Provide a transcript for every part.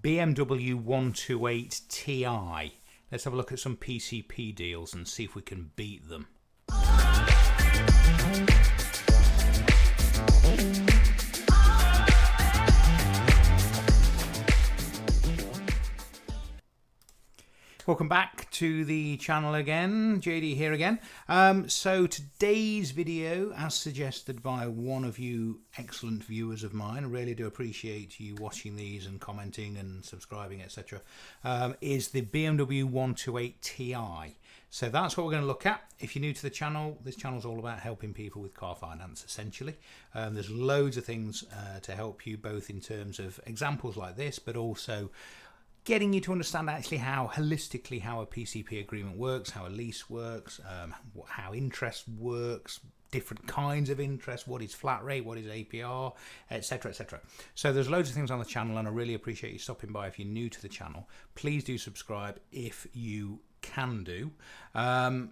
BMW 128 Ti. Let's have a look at some PCP deals and see if we can beat them. Welcome back to the channel again, JD here again. So today's video, as suggested by one of you excellent viewers of mine, I really do appreciate you watching these and commenting and subscribing, etc., is the BMW 128 Ti. So that's what we're going to look at. If you're new to the channel, this channel is all about helping people with car finance, essentially. There's loads of things to help you, both in terms of examples like this, but also getting you to understand actually how holistically how a PCP agreement works, how a lease works, how interest works, different kinds of interest, what is flat rate, what is APR, etc., etc. So there's loads of things on the channel, and I really appreciate you stopping by. If you're new to the channel, please do subscribe if you can do.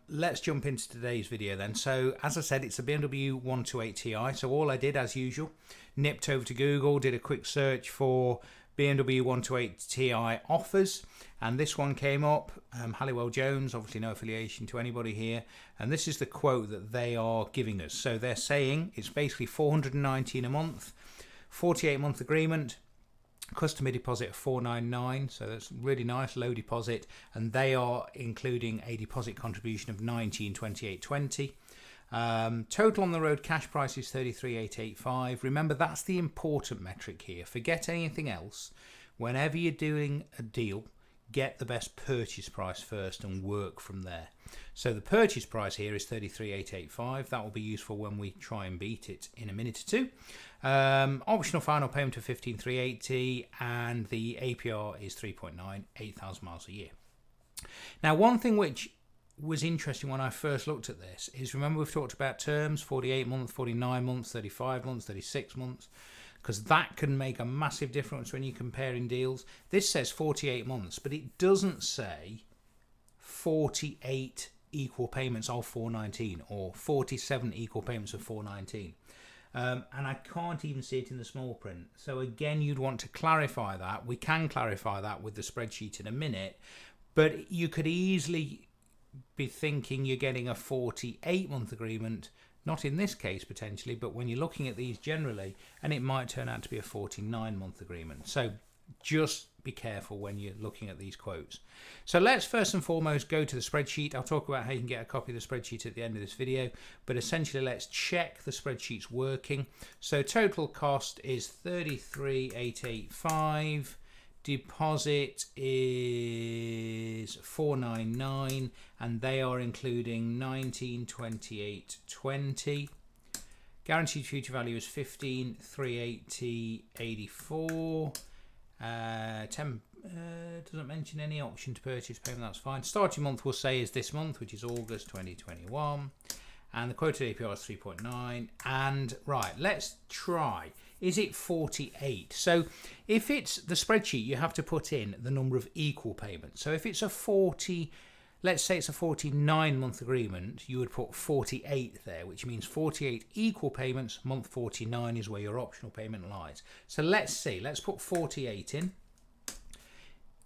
Let's jump into today's video then. So as I said, it's a BMW 128 Ti. So all I did, as usual, nipped over to Google, did a quick search for BMW 128 Ti offers, and this one came up. Halliwell Jones, obviously no affiliation to anybody here, and this is the quote that they are giving us. So they're saying it's basically $419 a month, 48-month agreement, customer deposit of $499, so that's really nice, low deposit, and they are including a deposit contribution of $1928.20. Total on the road cash price is $33,885. Remember, that's the important metric here. Forget anything else. Whenever you're doing a deal, get the best purchase price first and work from there. So the purchase price here is $33,885. That will be useful when we try and beat it in a minute or two. Optional final payment of $15,380, and the APR is 3.9, 8,000 miles a year. Now, one thing which was interesting when I first looked at this is, remember we've talked about terms, 48 months, 49 months, 35 months, 36 months, because that can make a massive difference when you're comparing deals. This says 48 months, but it doesn't say 48 equal payments of 419 or 47 equal payments of 419. And I can't even see it in the small print. So again, you'd want to clarify that. We can clarify that with the spreadsheet in a minute, but you could easily be thinking you're getting a 48-month agreement, not in this case potentially, but when you're looking at these generally, and it might turn out to be a 49-month agreement. So just be careful when you're looking at these quotes. So let's first and foremost go to the spreadsheet. I'll talk about how you can get a copy of the spreadsheet at the end of this video, but essentially let's check the spreadsheet's working. So total cost is $33,885. Deposit is $499, and they are including $1928.20. Guaranteed future value is $15,380.84. 10 doesn't mention any option to purchase payment. That's fine. Starting month we'll say is this month, which is August 2021, and the quoted APR is 3.9. And right, let's try. Is it 48? So if it's the spreadsheet, you have to put in the number of equal payments. So if it's a 40, let's say it's a 49-month agreement, you would put 48 there, which means 48 equal payments. Month 49 is where your optional payment lies. So let's see. Let's put 48 in.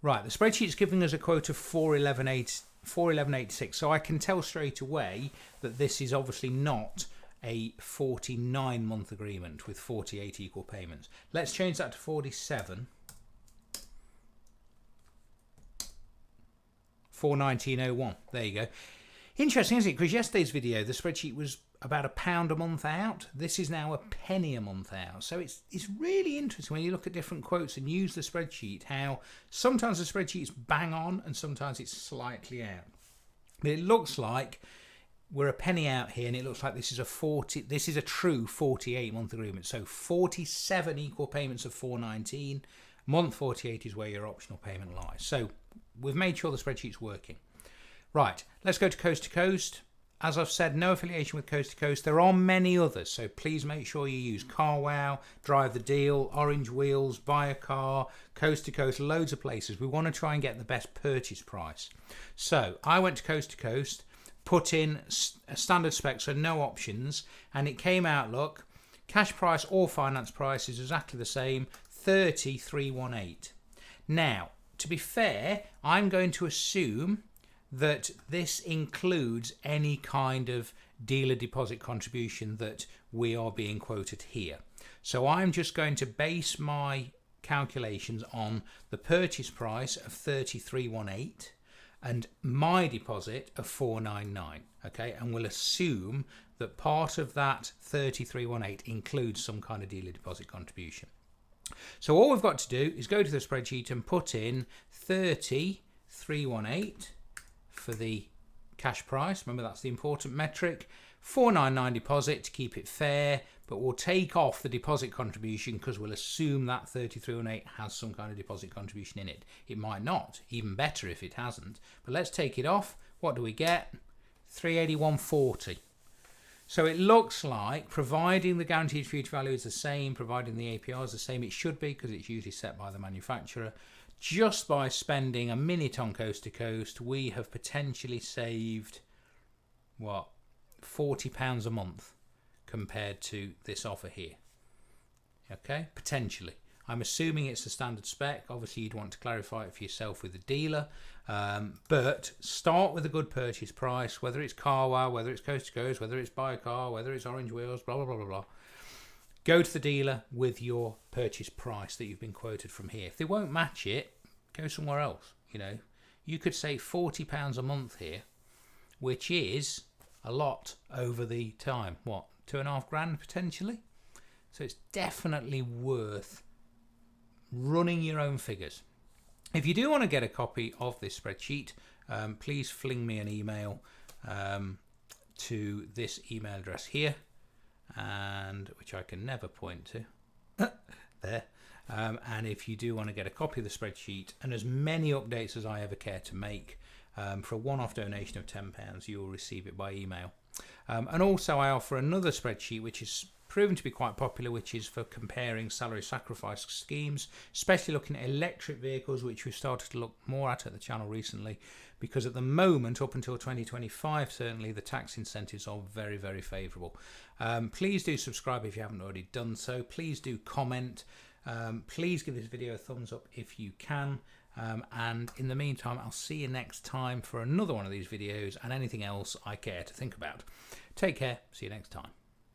Right, the spreadsheet's giving us a quote of 411.86. So I can tell straight away that this is obviously not a 49-month agreement with 48 equal payments. Let's change that to 47. 419.01. There you go. Interesting, isn't it? Because yesterday's video, the spreadsheet was about £1 a month out. This is now a penny a month out. So it's really interesting when you look at different quotes and use the spreadsheet, how sometimes the spreadsheet's bang on and sometimes it's slightly out. But it looks like we're a penny out here, and it looks like this is a true 48-month agreement. So 47 equal payments of 419. Month 48 is where your optional payment lies. So we've made sure the spreadsheet's working. Right, let's go to coast to coast. As I've said, no affiliation with Coast to Coast. There are many others, so please make sure you use CarWow, Drive the Deal, Orange Wheels, Buy a Car, Coast to Coast, loads of places. We want to try and get the best purchase price. So I went to Coast, put in a standard spec, so no options, and it came out, look, cash price or finance price is exactly the same, 30,318. Now, to be fair, I'm going to assume that this includes any kind of dealer deposit contribution that we are being quoted here. So I'm just going to base my calculations on the purchase price of 3318 and my deposit of 499. Okay, and we'll assume that part of that 3318 includes some kind of dealer deposit contribution. So all we've got to do is go to the spreadsheet and put in 3318 for the cash price. Remember, that's the important metric. 499 deposit to keep it fair, but we'll take off the deposit contribution because we'll assume that 3318 has some kind of deposit contribution in it. It might not, even better if it hasn't, but let's take it off. What do we get? 381.40. So it looks like, providing the guaranteed future value is the same, providing the APR is the same, it should be because it's usually set by the manufacturer, just by spending a minute on Coast to Coast, we have potentially saved, what, £40 a month compared to this offer here. Okay, potentially. I'm assuming it's a standard spec. Obviously, you'd want to clarify it for yourself with the dealer. But start with a good purchase price, whether it's CarWow, whether it's Coast to Coast, whether it's Buy a Car, whether it's Orange Wheels, blah, blah, blah, blah, blah. Go to the dealer with your purchase price that you've been quoted from here. If they won't match it, go somewhere else. You know, you could save £40 a month here, which is a lot over the time. What, £2.5 potentially? So it's definitely worth running your own figures. If you do want to get a copy of this spreadsheet, please fling me an email to this email address here, and which I can never point to there. And if you do want to get a copy of the spreadsheet and as many updates as I ever care to make, for a one-off donation of £10, you will receive it by email. And also I offer another spreadsheet which is proven to be quite popular, which is for comparing salary sacrifice schemes, especially looking at electric vehicles, which we've started to look more at the channel recently, because at the moment, up until 2025, certainly the tax incentives are very, very favourable. Please do subscribe if you haven't already done so. Please do comment. Please give this video a thumbs up if you can. And in the meantime, I'll see you next time for another one of these videos and anything else I care to think about. Take care. See you next time.